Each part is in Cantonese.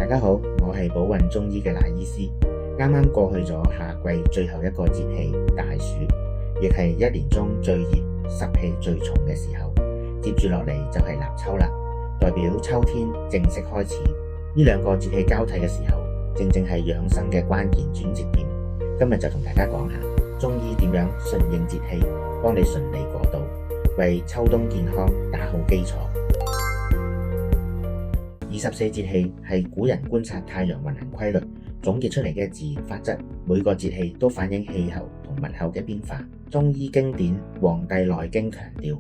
大家好，我係寶運中醫嘅賴醫師。啱啱過去咗夏季最後一個節氣大暑，亦係一年中最熱、濕氣最重嘅時候。接住落嚟就係立秋啦，代表秋天正式開始。呢兩個節氣交替嘅時候，正係養生嘅關鍵轉折點。今日就同大家講下中醫點樣順應節氣，幫你順利過渡，為秋冬健康打好基礎。24節氣係古人觀察太陽運行規律總結出嚟嘅自然法則，每個節氣都反映氣候同物候嘅變化。中醫經典《黃帝內經》強調，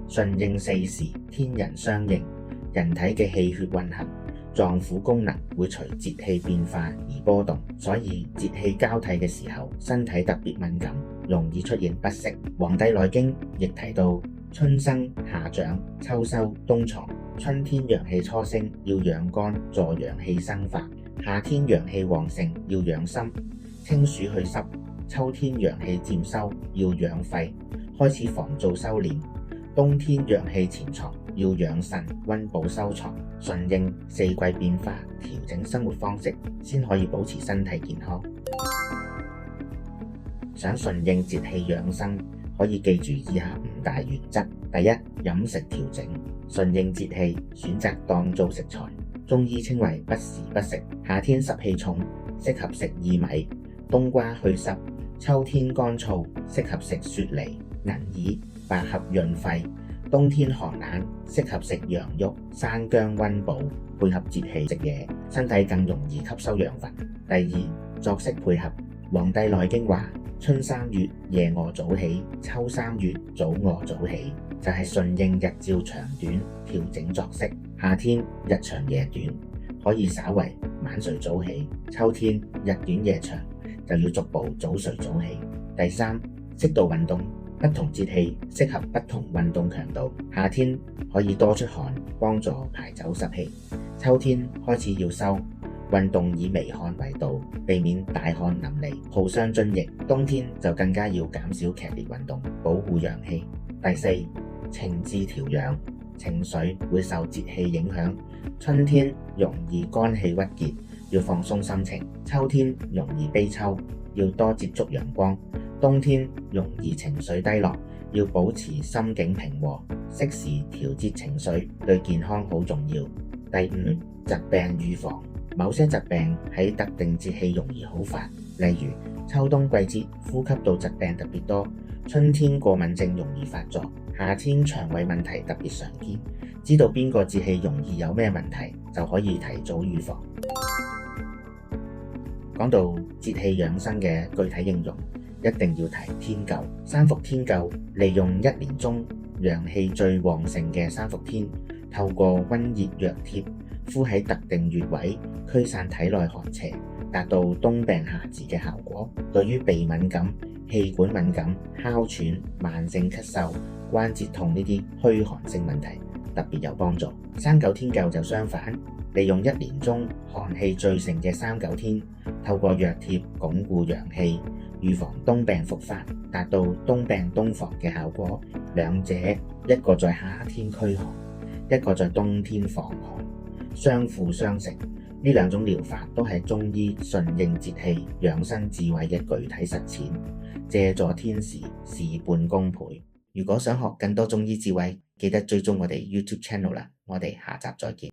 順應四時，天人相應，人體嘅氣血運行、臟腑功能會隨節氣變化而波動，所以節氣交替嘅時候，身體特別敏感，容易出現不適。《黃帝內經》亦提到，春生夏長，秋收冬藏。春天陽氣初升，要養肝助陽氣生發；夏天陽氣旺盛，要養心清暑去濕；秋天陽氣漸收，要養肺開始防燥收斂；冬天陽氣潛藏，要養腎溫補收藏。順應四季變化，調整生活方式，先可以保持身體健康。想順應節氣養生，可以記住以下5大原則。第一，飲食調整，順應節氣，選擇當造食材，中醫稱為不時不食。夏天濕氣重，適合食薏米、冬瓜去濕；秋天乾燥，適合食雪梨、銀耳、百合潤肺；冬天寒冷，適合食羊肉、生薑溫補。配合節氣食嘢，身體更容易吸收養分。第二，作息配合。《黃帝內經》話，春3月夜臥早起，秋3月早臥早起，就係順應日照長短，調整作息。夏天日長夜短，可以稍為晚睡早起；秋天日短夜長，就要逐步早睡早起。第三，適度運動，不同節氣適合不同運動強度。夏天可以多出汗，幫助排走濕氣；秋天開始要收，運動以微汗為度，避免大汗淋漓，耗傷津液。冬天就更加要減少劇烈運動，保護陽氣。第四，情志調養，情緒會受節氣影響。春天容易肝氣鬱結，要放鬆心情；秋天容易悲秋，要多接觸陽光；冬天容易情緒低落，要保持心境平和，適時調節情緒，對健康好重要。第五，疾病預防。某些疾病喺特定節氣容易好發，例如秋冬季節呼吸道疾病特別多，春天過敏症容易發作，夏天腸胃問題特別常見。知道邊個節氣容易有咩問題，就可以提早預防。講到節氣養生嘅具體應用，一定要提天灸。三伏天灸利用一年中陽氣最旺盛嘅3伏天，透過溫熱藥貼敷喺特定穴位，驅散體內寒邪，達到冬病夏治嘅效果。對於鼻敏感、氣管敏感、哮喘、慢性咳嗽、關節痛呢啲虛寒性問題特別有幫助。三九天灸就相反，利用一年中寒氣最盛嘅3、9天，透過藥貼鞏固陽氣，預防冬病復發，達到冬病冬防嘅效果。兩者一個在夏天驅寒，一個在冬天防寒，相輔相成。呢兩種療法都係中醫順應節氣養生智慧嘅具體實踐，借助天時，事半功倍。如果想學更多中醫智慧，記得追蹤我哋 YouTube channel 啦。我哋下集再見。